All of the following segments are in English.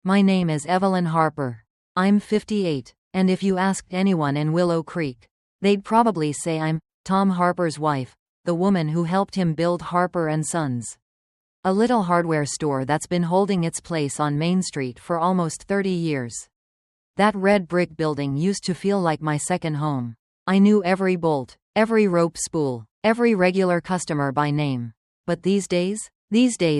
My name is Evelyn Harper. I'm 58, and if you asked anyone in Willow Creek, they'd probably say I'm Tom Harper's wife, the woman who helped him build Harper & Sons, a little hardware store that's been holding its place on Main Street for almost 30 years. That red brick building used to feel like my second home. I knew every bolt, every rope spool, every regular customer by name. But these days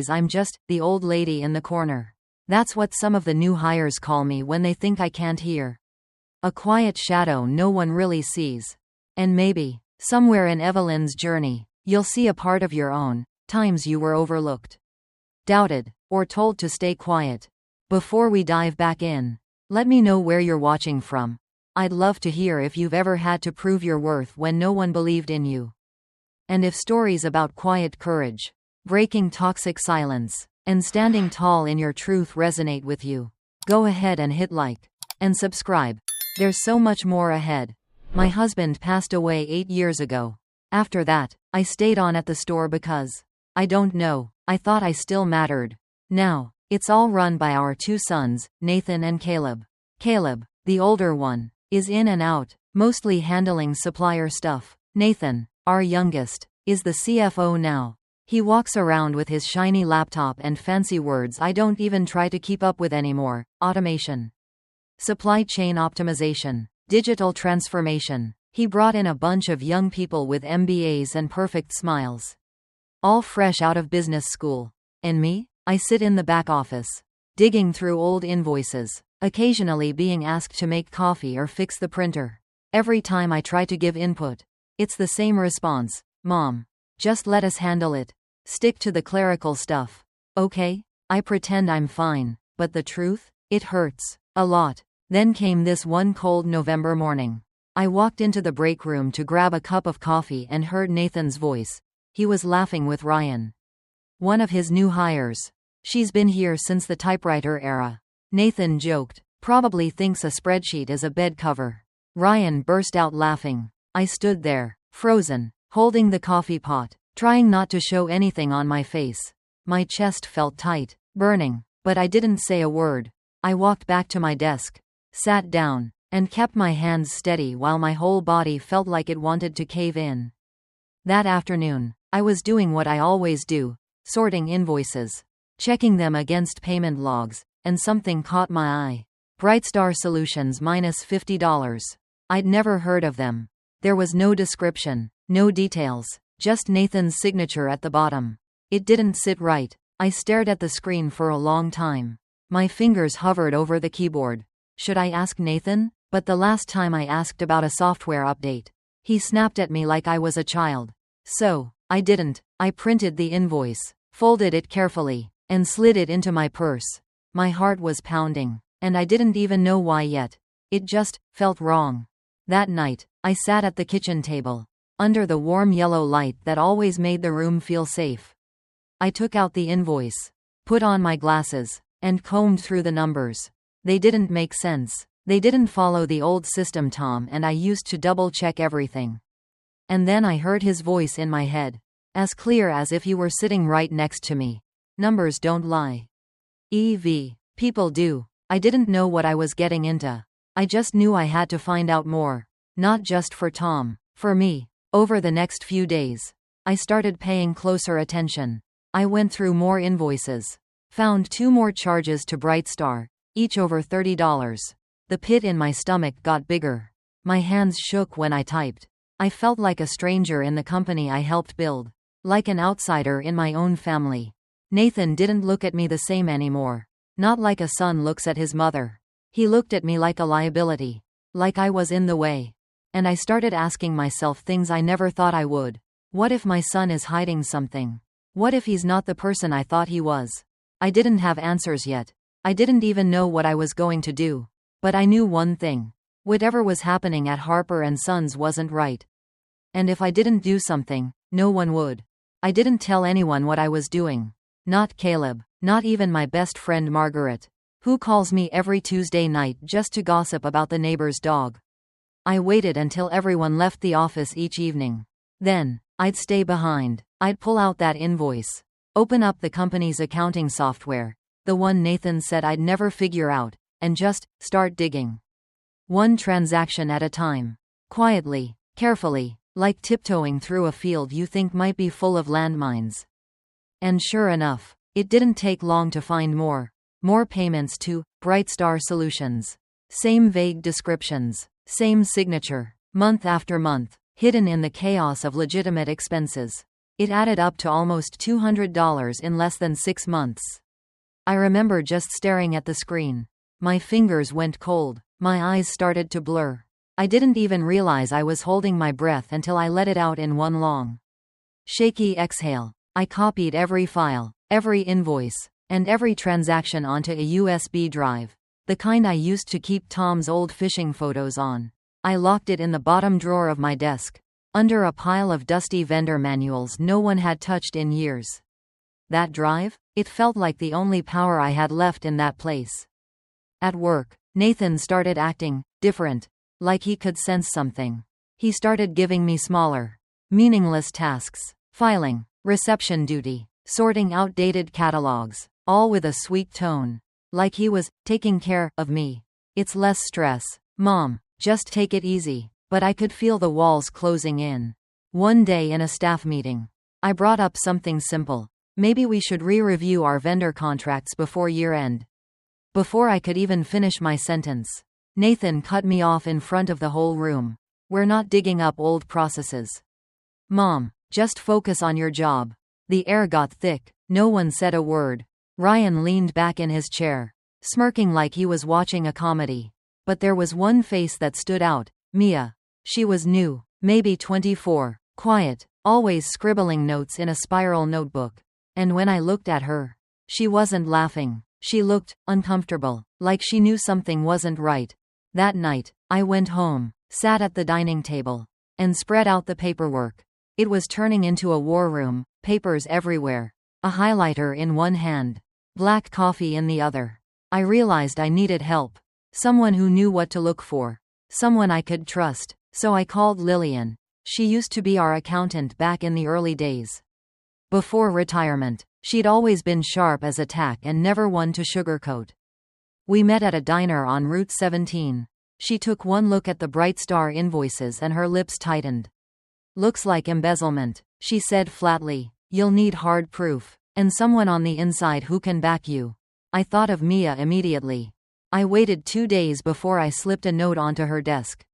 I'm just the old lady in the corner. That's what some of the new hires call me when they think I can't hear. A quiet shadow no one really sees. And maybe, somewhere in Evelyn's journey, you'll see a part of your own, times you were overlooked, doubted, or told to stay quiet. Before we dive back in, let me know where you're watching from. I'd love to hear if you've ever had to prove your worth when no one believed in you. And if stories about quiet courage, breaking toxic silence, and standing tall in your truth resonate with you, go ahead and hit like and subscribe. There's so much more ahead. My husband passed away 8 years ago. After that, I stayed on at the store because, I don't know, I thought I still mattered. Now, it's all run by our 2 sons, Nathan and Caleb. Caleb, the older one, is in and out, mostly handling supplier stuff. Nathan, our youngest, is the CFO now. He walks around with his shiny laptop and fancy words I don't even try to keep up with anymore: automation, supply chain optimization, digital transformation. He brought in a bunch of young people with MBAs and perfect smiles, all fresh out of business school. And me? I sit in the back office, digging through old invoices, occasionally being asked to make coffee or fix the printer. Every time I try to give input, it's the same response: Mom, just let us handle it. Stick to the clerical stuff. Okay? I pretend I'm fine, but the truth? It hurts. A lot. Then came this one cold November morning. I walked into the break room to grab a cup of coffee and heard Nathan's voice. He was laughing with Ryan, one of his new hires. She's been here since the typewriter era. Nathan joked. Probably thinks a spreadsheet is a bed cover. Ryan burst out laughing. I stood there, frozen, holding the coffee pot, trying not to show anything on my face. My chest felt tight, burning, but I didn't say a word. I walked back to my desk, sat down, and kept my hands steady while my whole body felt like it wanted to cave in. That afternoon, I was doing what I always do, sorting invoices, checking them against payment logs, and something caught my eye. Brightstar Solutions minus $50. I'd never heard of them. There was no description, no details, just Nathan's signature at the bottom. It didn't sit right. I stared at the screen for a long time. My fingers hovered over the keyboard. Should I ask Nathan? But the last time I asked about a software update, he snapped at me like I was a child. So, I didn't. I printed the invoice, folded it carefully, and slid it into my purse. My heart was pounding, and I didn't even know why yet. It just felt wrong. That night, I sat at the kitchen table, under the warm yellow light that always made the room feel safe. I took out the invoice, put on my glasses, and combed through the numbers. They didn't make sense. They didn't follow the old system Tom and I used to double-check everything. And then I heard his voice in my head, as clear as if he were sitting right next to me. Numbers don't lie. People do. I didn't know what I was getting into. I just knew I had to find out more. Not just for Tom, for me. Over the next few days, I started paying closer attention. I went through more invoices, found 2 more charges to Brightstar, each over $30. The pit in my stomach got bigger. My hands shook when I typed. I felt like a stranger in the company I helped build, like an outsider in my own family. Nathan didn't look at me the same anymore. Not like a son looks at his mother. He looked at me like a liability, like I was in the way. And I started asking myself things I never thought I would. What if my son is hiding something? What if he's not the person I thought he was? I didn't have answers yet. I didn't even know what I was going to do. But I knew one thing. Whatever was happening at Harper & Sons wasn't right. And if I didn't do something, no one would. I didn't tell anyone what I was doing. Not Caleb, not even my best friend Margaret, who calls me every Tuesday night just to gossip about the neighbor's dog. I waited until everyone left the office each evening. Then, I'd stay behind. I'd pull out that invoice, open up the company's accounting software, The one Nathan said I'd never figure out, and just start digging. One transaction at a time. Quietly, carefully, like tiptoeing through a field you think might be full of landmines. And sure enough, it didn't take long to find more. More payments to Brightstar Solutions. Same vague descriptions. Same signature. Month after month, hidden in the chaos of legitimate expenses. It added up to almost $200 in less than 6 months. I remember just staring at the screen. My fingers went cold. My eyes started to blur. I didn't even realize I was holding my breath until I let it out in one long, shaky exhale. I copied every file, every invoice, and every transaction onto a USB drive. The kind I used to keep Tom's old fishing photos on. I locked it in the bottom drawer of my desk, under a pile of dusty vendor manuals no one had touched in years. That drive? It felt like the only power I had left in that place. At work, Nathan started acting different, like he could sense something. He started giving me smaller, meaningless tasks. Filing, reception duty, sorting outdated catalogs, all with a sweet tone. Like he was taking care of me. It's less stress, Mom, just take it easy. But I could feel the walls closing in. One day in a staff meeting, I brought up something simple. Maybe we should re-review our vendor contracts before year-end. Before I could even finish my sentence, Nathan cut me off in front of the whole room. We're not digging up old processes. Mom, just focus on your job. The air got thick. No one said a word. Ryan leaned back in his chair, smirking like he was watching a comedy. But there was one face that stood out. Mia. She was new, maybe 24, quiet, always scribbling notes in a spiral notebook. And when I looked at her, she wasn't laughing. She looked uncomfortable, like she knew something wasn't right. That night, I went home, sat at the dining table, and spread out the paperwork. It was turning into a war room, papers everywhere, a highlighter in one hand, black coffee in the other. I realized I needed help. Someone who knew what to look for. Someone I could trust. So I called Lillian. She used to be our accountant back in the early days. Before retirement, she'd always been sharp as a tack and never one to sugarcoat. We met at a diner on Route 17. She took one look at the Brightstar invoices and her lips tightened. Looks like embezzlement, she said flatly. You'll need hard proof, and someone on the inside who can back you. I thought of Mia immediately. I waited 2 days before I slipped a note onto her desk.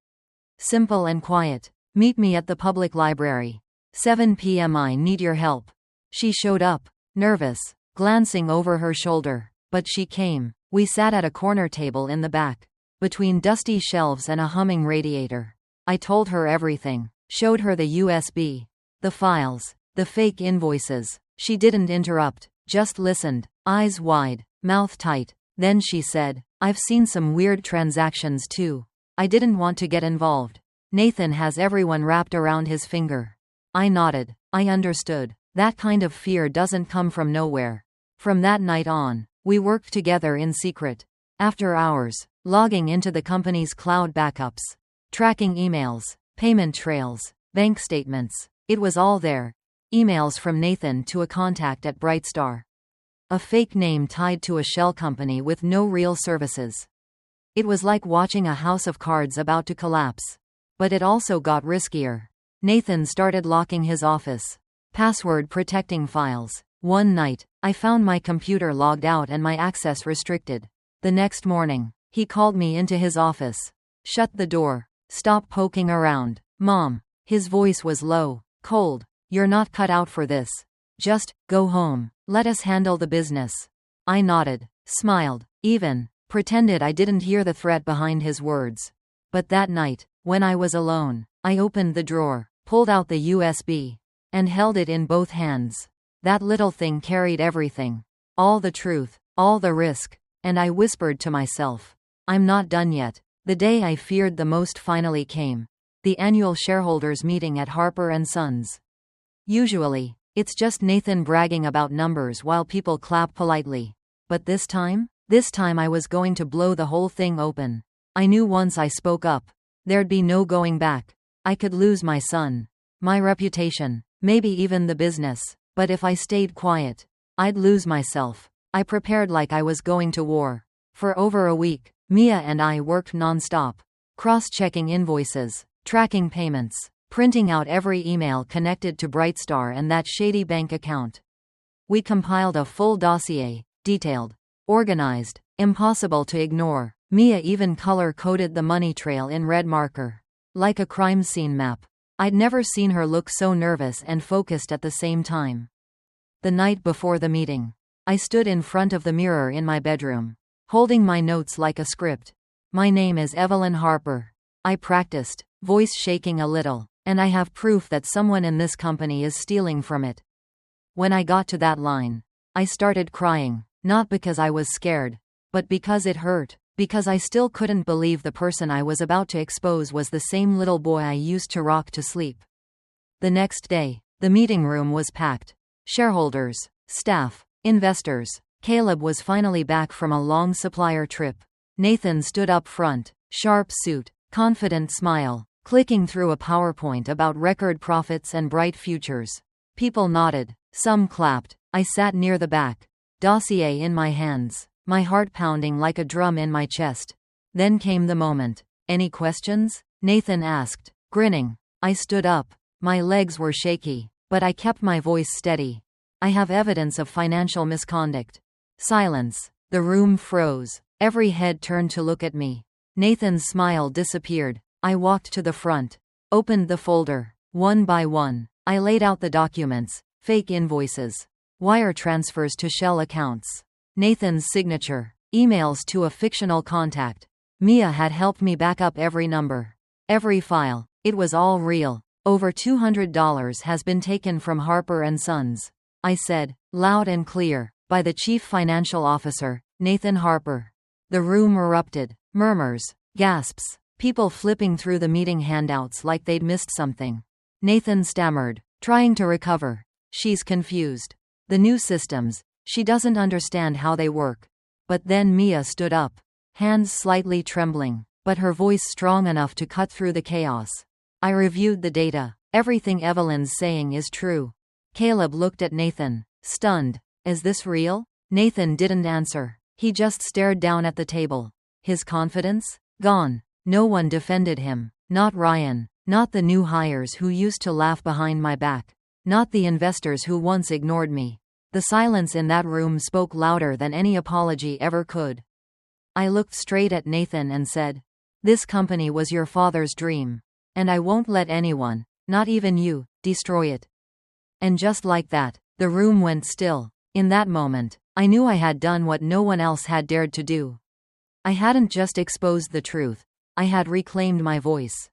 Simple and quiet. Meet me at the public library. 7 p.m. I need your help. She showed up, nervous, glancing over her shoulder. But she came. We sat at a corner table in the back, between dusty shelves and a humming radiator. I told her everything. Showed her the USB, the files, the fake invoices. She didn't interrupt, just listened, eyes wide, mouth tight. Then she said, I've seen some weird transactions too. I didn't want to get involved. Nathan has everyone wrapped around his finger. I nodded. I understood. That kind of fear doesn't come from nowhere. From that night on, we worked together in secret. After hours, logging into the company's cloud backups, tracking emails, payment trails, bank statements. It was all there. Emails from Nathan to a contact at Brightstar. A fake name tied to a shell company with no real services. It was like watching a house of cards about to collapse. But it also got riskier. Nathan started locking his office, password protecting files. One night, I found my computer logged out and my access restricted. The next morning, he called me into his office. Shut the door. Stop poking around. Mom. His voice was low, cold. You're not cut out for this. Just go home. Let us handle the business. I nodded, smiled, even pretended I didn't hear the threat behind his words. But that night, when I was alone, I opened the drawer, pulled out the USB, and held it in both hands. That little thing carried everything. All the truth, all the risk, and I whispered to myself, I'm not done yet. The day I feared the most finally came. The annual shareholders meeting at Harper & Sons. Usually, it's just Nathan bragging about numbers while people clap politely. But this time I was going to blow the whole thing open. I knew once I spoke up, there'd be no going back. I could lose my son, my reputation, maybe even the business. But if I stayed quiet, I'd lose myself. I prepared like I was going to war. For over a week, Mia and I worked non-stop, cross-checking invoices, tracking payments, printing out every email connected to Brightstar and that shady bank account. We compiled a full dossier, detailed, organized, impossible to ignore. Mia even color-coded the money trail in red marker, like a crime scene map. I'd never seen her look so nervous and focused at the same time. The night before the meeting, I stood in front of the mirror in my bedroom, holding my notes like a script. My name is Evelyn Harper. I practiced, voice shaking a little, and I have proof that someone in this company is stealing from it. When I got to that line, I started crying, not because I was scared, but because it hurt, because I still couldn't believe the person I was about to expose was the same little boy I used to rock to sleep. The next day, the meeting room was packed. Shareholders, staff, investors. Caleb was finally back from a long supplier trip. Nathan stood up front, sharp suit, confident smile, clicking through a PowerPoint about record profits and bright futures. People nodded. Some clapped. I sat near the back, dossier in my hands, my heart pounding like a drum in my chest. Then came the moment. Any questions? Nathan asked, grinning. I stood up. My legs were shaky, but I kept my voice steady. I have evidence of financial misconduct. Silence. The room froze. Every head turned to look at me. Nathan's smile disappeared. I walked to the front, opened the folder. One by one, I laid out the documents. Fake invoices, wire transfers to shell accounts, Nathan's signature, emails to a fictional contact. Mia had helped me back up every number, every file. It was all real. Over $200 has been taken from Harper and Sons, I said, loud and clear, by the chief financial officer, Nathan Harper. The room erupted. Murmurs, gasps, people flipping through the meeting handouts like they'd missed something. Nathan stammered, trying to recover. She's confused. The new systems, she doesn't understand how they work. But then Mia stood up, hands slightly trembling, but her voice strong enough to cut through the chaos. I reviewed the data. Everything Evelyn's saying is true. Caleb looked at Nathan, stunned. Is this real? Nathan didn't answer. He just stared down at the table. His confidence? Gone. No one defended him. Not Ryan. Not the new hires who used to laugh behind my back. Not the investors who once ignored me. The silence in that room spoke louder than any apology ever could. I looked straight at Nathan and said, "This company was your father's dream. And I won't let anyone, not even you, destroy it." And just like that, the room went still. In that moment, I knew I had done what no one else had dared to do. I hadn't just exposed the truth. I had reclaimed my voice.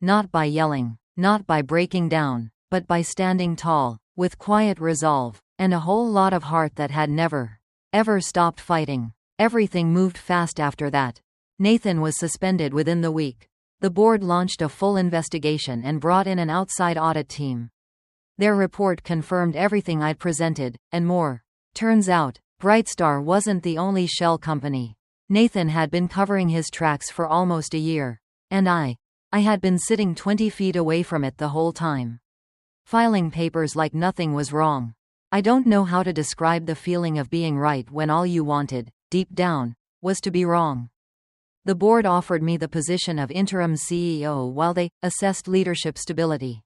Not by yelling, not by breaking down, but by standing tall, with quiet resolve, and a whole lot of heart that had never, ever stopped fighting. Everything moved fast after that. Nathan was suspended within the week. The board launched a full investigation and brought in an outside audit team. Their report confirmed everything I'd presented, and more. Turns out, Brightstar wasn't the only shell company. Nathan had been covering his tracks for almost a year. And I had been sitting 20 feet away from it the whole time, filing papers like nothing was wrong. I don't know how to describe the feeling of being right when all you wanted, deep down, was to be wrong. The board offered me the position of interim CEO while they assessed leadership stability.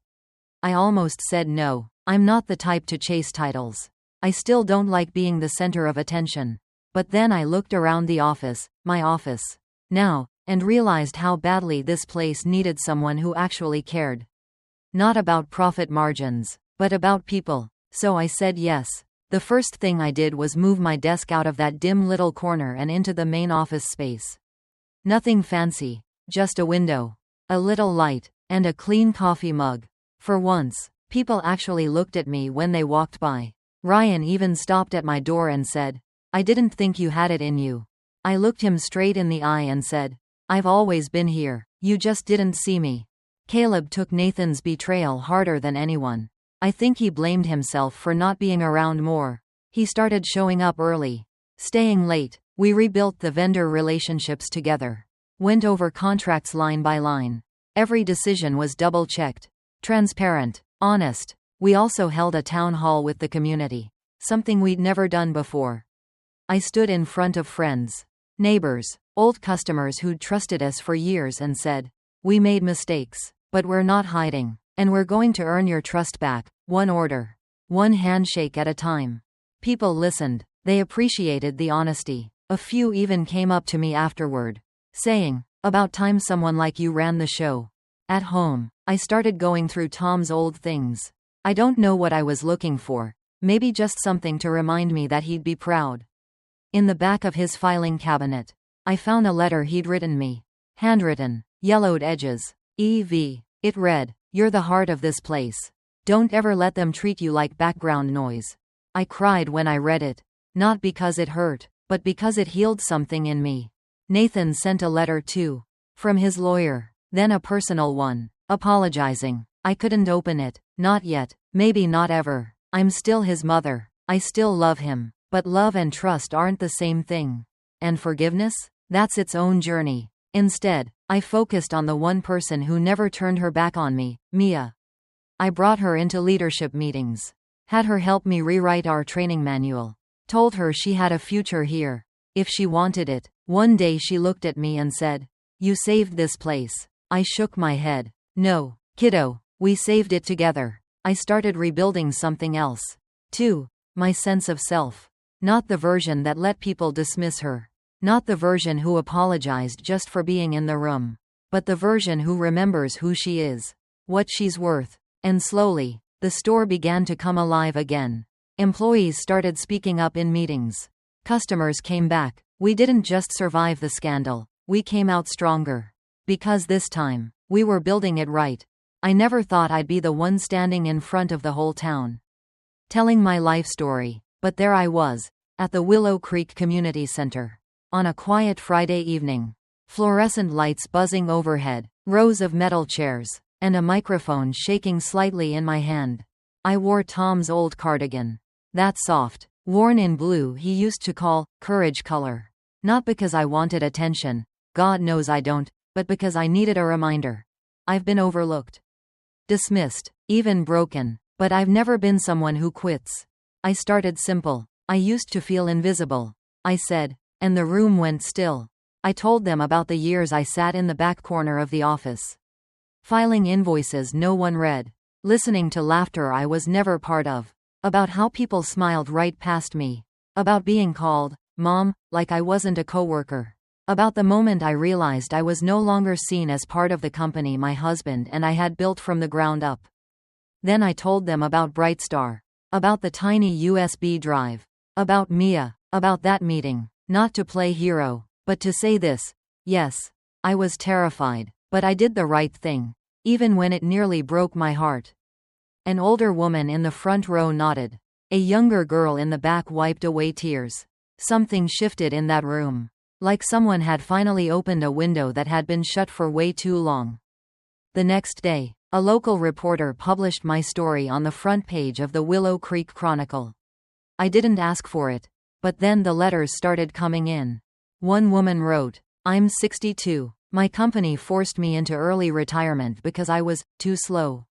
I almost said no. I'm not the type to chase titles. I still don't like being the center of attention. But then I looked around the office, my office, now, and realized how badly this place needed someone who actually cared. Not about profit margins, but about people. So I said yes. The first thing I did was move my desk out of that dim little corner and into the main office space. Nothing fancy, just a window, a little light, and a clean coffee mug. For once, people actually looked at me when they walked by. Ryan even stopped at my door and said, "I didn't think you had it in you." I looked him straight in the eye and said, "I've always been here, you just didn't see me." Caleb took Nathan's betrayal harder than anyone. I think he blamed himself for not being around more. He started showing up early, staying late. We rebuilt the vendor relationships together. Went over contracts line by line. Every decision was double-checked. Transparent. Honest. We also held a town hall with the community. Something we'd never done before. I stood in front of friends, neighbors, old customers who'd trusted us for years and said, "We made mistakes, but we're not hiding, and we're going to earn your trust back, one order, one handshake at a time." People listened. They appreciated the honesty. A few even came up to me afterward, saying, "About time someone like you ran the show." At home, I started going through Tom's old things. I don't know what I was looking for, maybe just something to remind me that he'd be proud. In the back of his filing cabinet, I found a letter he'd written me. Handwritten, yellowed edges. E.V. It read, "You're the heart of this place. Don't ever let them treat you like background noise." I cried when I read it, not because it hurt, but because it healed something in me. Nathan sent a letter too. From his lawyer, then a personal one, apologizing. I couldn't open it, not yet, maybe not ever. I'm still his mother. I still love him, but love and trust aren't the same thing. And forgiveness? That's its own journey. Instead, I focused on the one person who never turned her back on me, Mia. I brought her into leadership meetings. Had her help me rewrite our training manual. Told her she had a future here, if she wanted it. One day she looked at me and said, "You saved this place." I shook my head. "No, kiddo, we saved it together." I started rebuilding something else. Too, my sense of self. Not the version that let people dismiss her. Not the version who apologized just for being in the room. But the version who remembers who she is. What she's worth. And slowly, the store began to come alive again. Employees started speaking up in meetings. Customers came back. We didn't just survive the scandal, we came out stronger. Because this time, we were building it right. I never thought I'd be the one standing in front of the whole town, telling my life story, but there I was, at the Willow Creek Community Center. On a quiet Friday evening. Fluorescent lights buzzing overhead, rows of metal chairs, and a microphone shaking slightly in my hand. I wore Tom's old cardigan. That soft, worn in blue he used to call courage color. Not because I wanted attention, God knows I don't, but because I needed a reminder. I've been overlooked, dismissed, even broken, but I've never been someone who quits. I started simple. I used to feel invisible. I said, and the room went still. I told them about the years I sat in the back corner of the office, filing invoices no one read, listening to laughter I was never part of, about how people smiled right past me, about being called Mom, like I wasn't a coworker, about the moment I realized I was no longer seen as part of the company my husband and I had built from the ground up. Then I told them about Brightstar, about the tiny USB drive, about Mia, about that meeting, not to play hero, but to say this: yes, I was terrified, but I did the right thing, even when it nearly broke my heart. An older woman in the front row nodded. A younger girl in the back wiped away tears. Something shifted in that room. Like someone had finally opened a window that had been shut for way too long. The next day, a local reporter published my story on the front page of the Willow Creek Chronicle. I didn't ask for it, but then the letters started coming in. One woman wrote, "I'm 62. My company forced me into early retirement because I was too slow.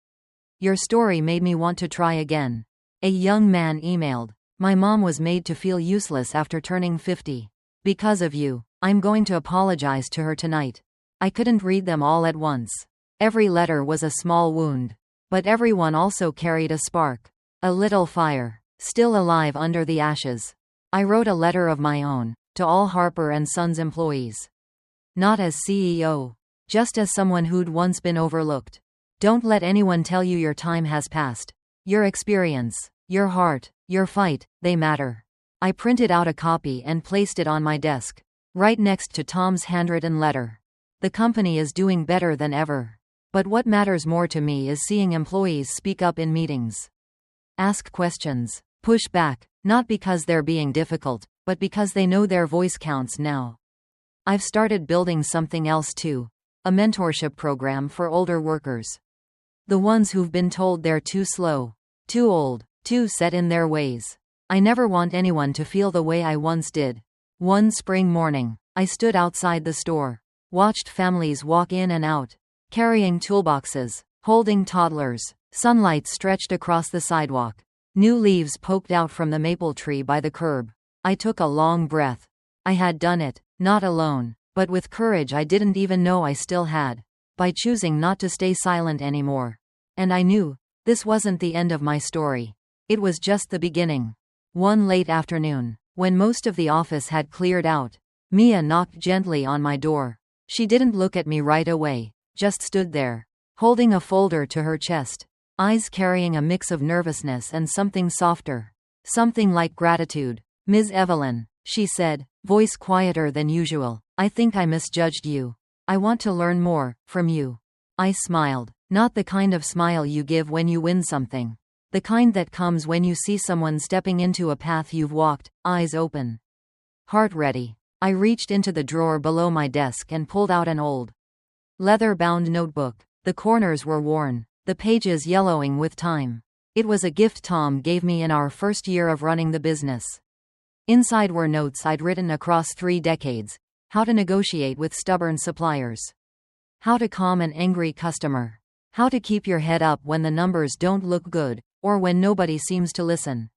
Your story made me want to try again." A young man emailed, "My mom was made to feel useless after turning 50. Because of you, I'm going to apologize to her tonight." I couldn't read them all at once. Every letter was a small wound. But everyone also carried a spark. A little fire, still alive under the ashes. I wrote a letter of my own, to all Harper and Sons employees. Not as CEO. Just as someone who'd once been overlooked. Don't let anyone tell you your time has passed. Your experience, your heart, your fight, they matter. I printed out a copy and placed it on my desk, right next to Tom's handwritten letter. The company is doing better than ever. But what matters more to me is seeing employees speak up in meetings. Ask questions. Push back, not because they're being difficult, but because they know their voice counts now. I've started building something else too. A mentorship program for older workers. The ones who've been told they're too slow, too old, too set in their ways. I never want anyone to feel the way I once did. One spring morning, I stood outside the store, watched families walk in and out, carrying toolboxes, holding toddlers. Sunlight stretched across the sidewalk. New leaves poked out from the maple tree by the curb. I took a long breath. I had done it, not alone, but with courage I didn't even know I still had, by choosing not to stay silent anymore. And I knew, this wasn't the end of my story. It was just the beginning. One late afternoon, when most of the office had cleared out, Mia knocked gently on my door. She didn't look at me right away, just stood there, holding a folder to her chest, eyes carrying a mix of nervousness and something softer. Something like gratitude. "Ms. Evelyn," she said, voice quieter than usual, "I think I misjudged you. I want to learn more from you." I smiled. Not the kind of smile you give when you win something. The kind that comes when you see someone stepping into a path you've walked, eyes open, heart ready. I reached into the drawer below my desk and pulled out an old, leather-bound notebook. The corners were worn, the pages yellowing with time. It was a gift Tom gave me in our first year of running the business. Inside were notes I'd written across 3 decades. How to negotiate with stubborn suppliers. How to calm an angry customer. How to keep your head up when the numbers don't look good, or when nobody seems to listen.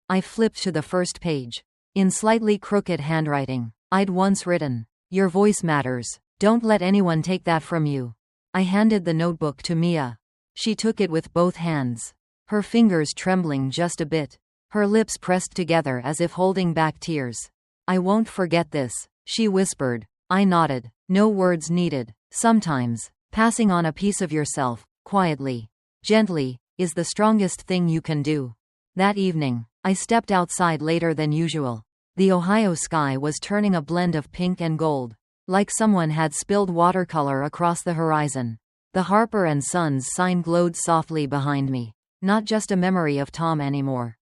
I flipped to the first page. In slightly crooked handwriting, I'd once written, "Your voice matters. Don't let anyone take that from you." I handed the notebook to Mia. She took it with both hands, her fingers trembling just a bit, her lips pressed together as if holding back tears. "I won't forget this," she whispered. I nodded. No words needed. Sometimes, passing on a piece of yourself, quietly, gently, is the strongest thing you can do. That evening, I stepped outside later than usual. The Ohio sky was turning a blend of pink and gold, like someone had spilled watercolor across the horizon. The Harper and Sons sign glowed softly behind me, not just a memory of Tom anymore,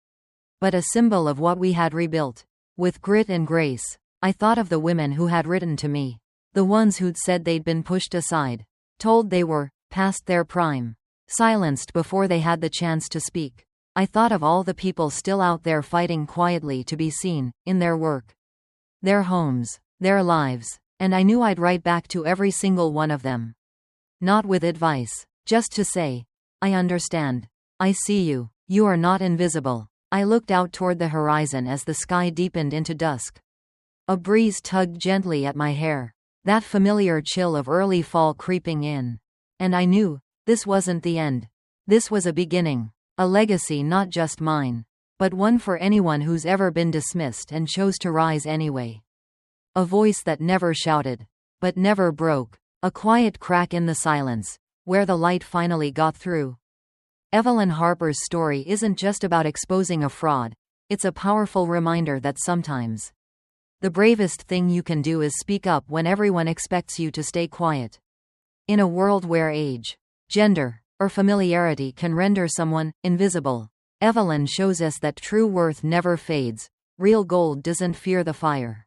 but a symbol of what we had rebuilt. With grit and grace, I thought of the women who had written to me, the ones who'd said they'd been pushed aside, told they were past their prime, silenced before they had the chance to speak. I thought of all the people still out there fighting quietly to be seen, in their work, their homes, their lives, and I knew I'd write back to every single one of them. Not with advice, just to say, "I understand. I see you. You are not invisible." I looked out toward the horizon as the sky deepened into dusk. A breeze tugged gently at my hair, that familiar chill of early fall creeping in. And I knew, this wasn't the end. This was a beginning. A legacy not just mine, but one for anyone who's ever been dismissed and chose to rise anyway. A voice that never shouted, but never broke. A quiet crack in the silence, where the light finally got through. Evelyn Harper's story isn't just about exposing a fraud, it's a powerful reminder that sometimes the bravest thing you can do is speak up when everyone expects you to stay quiet. In a world where age, gender, or familiarity can render someone invisible, Evelyn shows us that true worth never fades. Real gold doesn't fear the fire.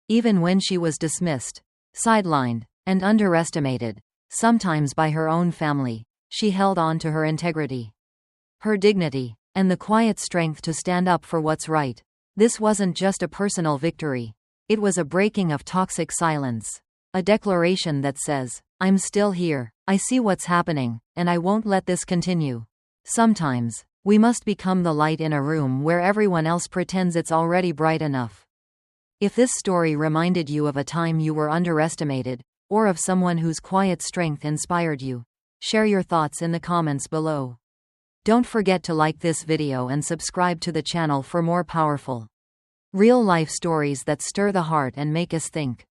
Even when she was dismissed, sidelined, and underestimated, sometimes by her own family, she held on to her integrity, her dignity, and the quiet strength to stand up for what's right. This wasn't just a personal victory. It was a breaking of toxic silence. A declaration that says, "I'm still here, I see what's happening, and I won't let this continue." Sometimes, we must become the light in a room where everyone else pretends it's already bright enough. If this story reminded you of a time you were underestimated, or of someone whose quiet strength inspired you, share your thoughts in the comments below. Don't forget to like this video and subscribe to the channel for more powerful, real-life stories that stir the heart and make us think.